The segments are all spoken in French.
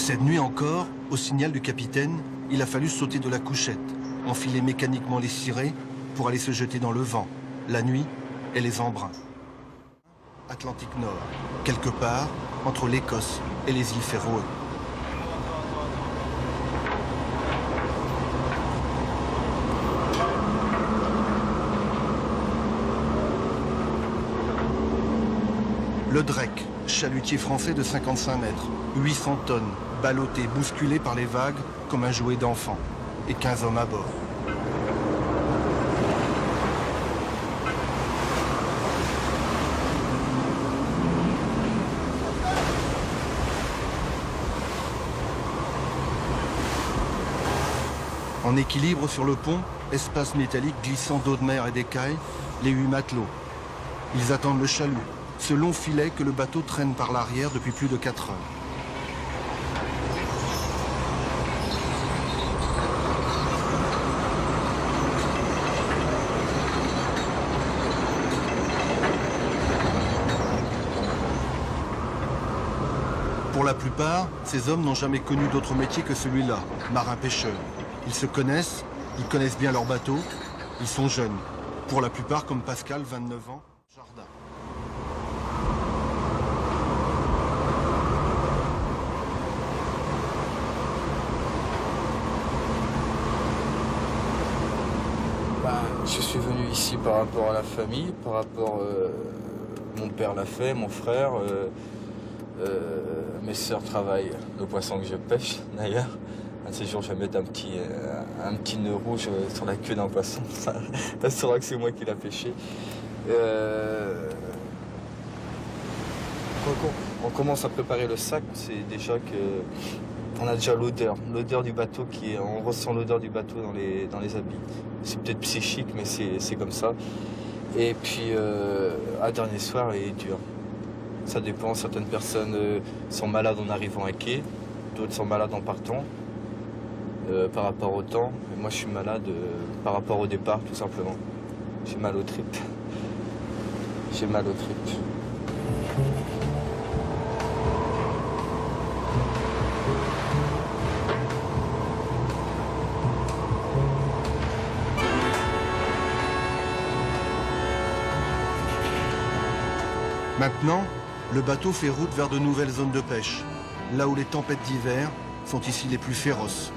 Cette nuit encore, au signal du capitaine, il a fallu sauter de la couchette, enfiler mécaniquement les cirés pour aller se jeter dans le vent, la nuit et les embruns. Atlantique Nord, quelque part entre l'Écosse et les îles Féroé. Le Drake, chalutier français de 55 mètres, 800 tonnes, ballotté, bousculé par les vagues comme un jouet d'enfant, et 15 hommes à bord. En équilibre sur le pont, espace métallique glissant d'eau de mer et d'écailles, les 8 matelots. Ils attendent le chalut, ce long filet que le bateau traîne par l'arrière depuis plus de 4 heures. Pour la plupart, ces hommes n'ont jamais connu d'autre métier que celui-là, marin-pêcheur. Ils se connaissent, ils connaissent bien leur bateau, ils sont jeunes. Pour la plupart, comme Pascal, 29 ans, jardin. Je suis venu ici par rapport à la famille, par rapport mon père l'a fait, mon frère, mes sœurs travaillent le poisson que je pêche d'ailleurs. Un de ces jours, je vais mettre un petit nœud rouge sur la queue d'un poisson. Ça saura que c'est moi qui l'a pêché. Quand on commence à préparer le sac, c'est déjà que on a déjà l'odeur du bateau on ressent l'odeur du bateau dans les habits. C'est peut-être psychique, mais c'est comme ça. Et puis, à dernier soir, il est dur. Ça dépend, certaines personnes sont malades en arrivant à quai, d'autres sont malades en partant. Par rapport au temps, et moi je suis malade par rapport au départ tout simplement. J'ai mal aux tripes. J'ai mal aux tripes. Maintenant, le bateau fait route vers de nouvelles zones de pêche, là où les tempêtes d'hiver sont ici les plus féroces.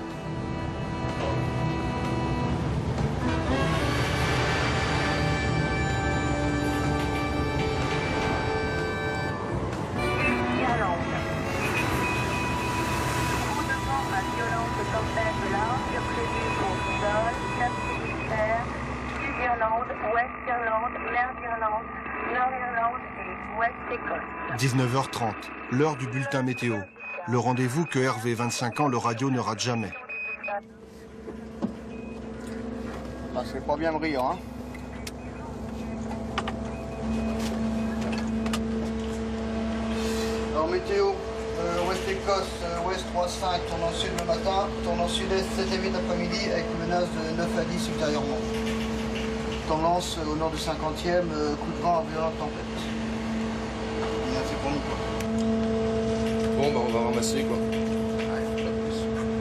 Ouest-Irlande, Nord-Irlande, Nord-Irlande et Ouest-Écosse. 19h30, l'heure du bulletin météo. Le rendez-vous que Hervé, 25 ans, le radio ne rate jamais. Ah, c'est pas bien brillant, hein. Alors météo, Ouest-Écosse, Ouest 3-5, tournant sud le matin, tournant sud-est 7h30 d'après-midi avec une menace de 9 à 10 ultérieurement. Tendance au nord du 50e, coup de vent à violente tempête. Bien, c'est pour nous quoi. Bon, bah on va ramasser quoi. Ouais, pas plus.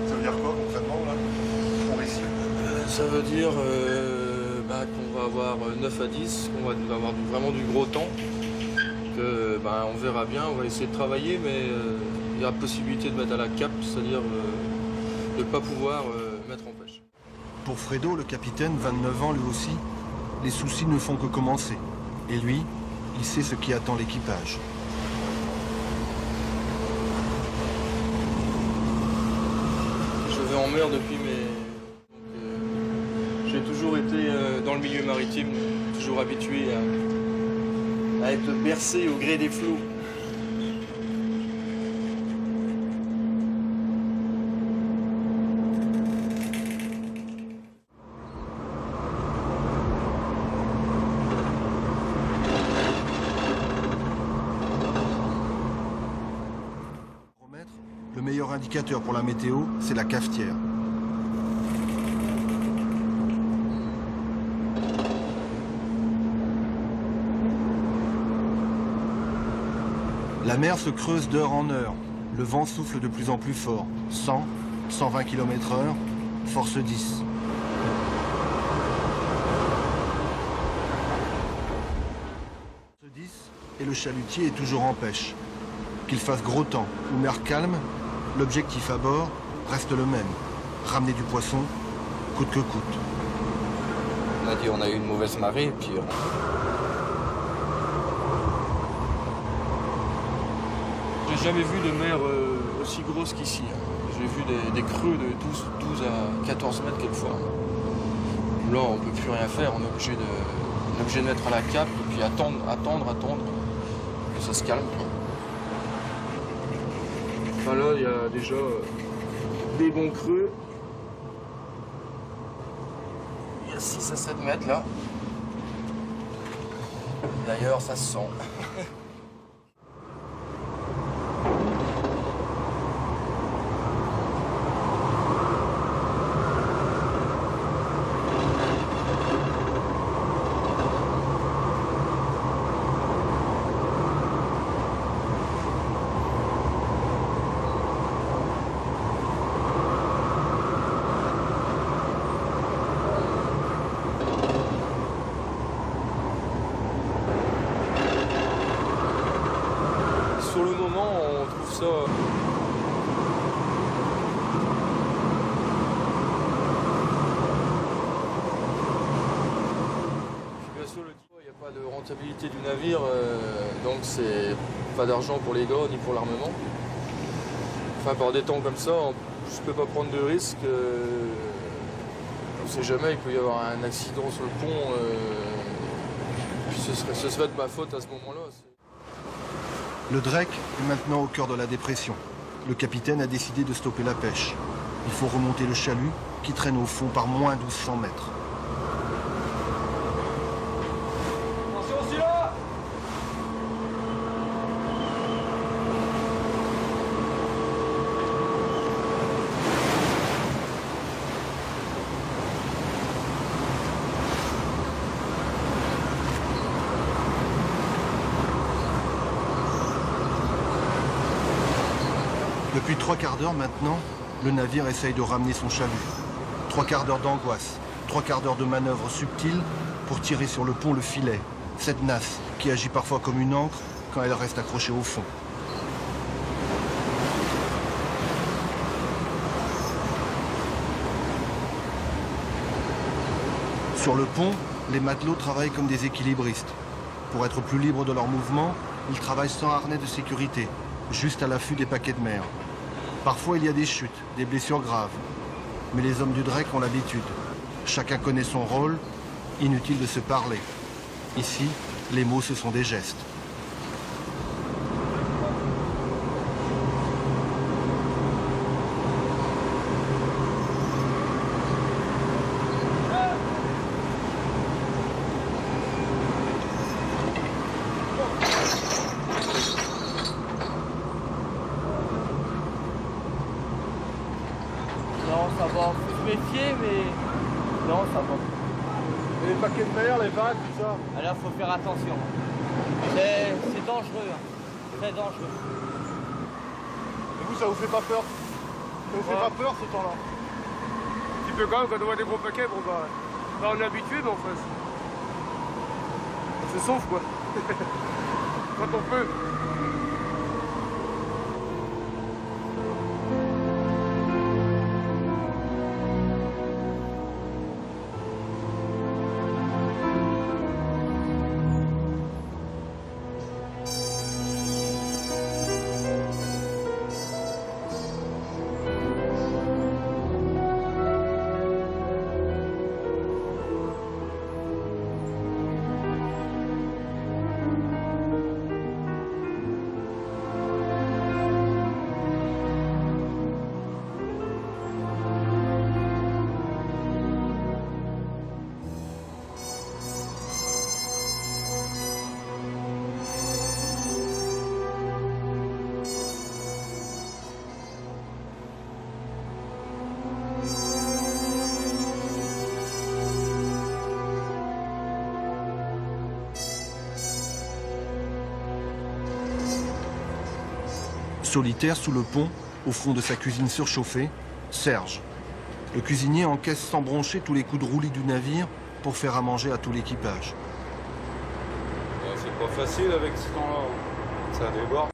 Ça veut dire quoi concrètement là pour ici? Ça veut dire qu'on va avoir 9 à 10, qu'on va avoir vraiment du gros temps. Que, on verra bien, on va essayer de travailler, mais il y a la possibilité de mettre à la cape, c'est-à-dire de ne pas pouvoir mettre en pêche. Pour Fredo, le capitaine, 29 ans lui aussi, les soucis ne font que commencer. Et lui, il sait ce qui attend l'équipage. Je vais en mer depuis j'ai toujours été dans le milieu maritime, toujours habitué à être bercé au gré des flots. Le meilleur indicateur pour la météo, c'est la cafetière. La mer se creuse d'heure en heure. Le vent souffle de plus en plus fort. 100, 120 km/h, force 10. Force 10 et le chalutier est toujours en pêche. Qu'il fasse gros temps ou mer calme, l'objectif à bord reste le même. Ramener du poisson, coûte que coûte. On a dit on a eu une mauvaise marée, puis J'ai jamais vu de mer aussi grosse qu'ici. J'ai vu des creux de 12 à 14 mètres quelquefois. Là, on ne peut plus rien faire, on est obligé de mettre à la cape et puis attendre que ça se calme. Enfin, là, il y a déjà des bons creux. Il y a 6 à 7 mètres là. D'ailleurs, ça se sent. Sur le moment, on trouve ça... Il n'y a pas de rentabilité du navire, donc c'est pas d'argent pour les gars ni pour l'armement. Enfin, par des temps comme ça, je ne peux pas prendre de risques. On ne sait jamais, il peut y avoir un accident sur le pont. Puis ce serait de ma faute à ce moment-là. Le Drake est maintenant au cœur de la dépression. Le capitaine a décidé de stopper la pêche. Il faut remonter le chalut qui traîne au fond par moins 1200 mètres. Attention, celui-là! Depuis 3 quarts d'heure maintenant, le navire essaye de ramener son chalut. 3 quarts d'heure d'angoisse, 3 quarts d'heure de manœuvres subtiles pour tirer sur le pont le filet, cette nasse qui agit parfois comme une ancre quand elle reste accrochée au fond. Sur le pont, les matelots travaillent comme des équilibristes. Pour être plus libres de leurs mouvements, ils travaillent sans harnais de sécurité, juste à l'affût des paquets de mer. Parfois, il y a des chutes, des blessures graves. Mais les hommes du Drake ont l'habitude. Chacun connaît son rôle, inutile de se parler. Ici, les mots, ce sont des gestes. Non, ça va. Faut se méfier, mais non, ça va. Et les paquets de mer, les vagues, tout ça. Alors, faut faire attention. C'est dangereux, hein. Très dangereux. Et vous, ça vous fait pas peur? Ça vous fait pas peur ce temps-là? Un petit peu quand même, quand on voit des gros paquets, bon bah on est habitué, mais en fait. On se sauve quoi. Quand on peut. Solitaire sous le pont, au fond de sa cuisine surchauffée, Serge. Le cuisinier encaisse sans broncher tous les coups de roulis du navire pour faire à manger à tout l'équipage. C'est pas facile avec ce temps-là. Ça déborde.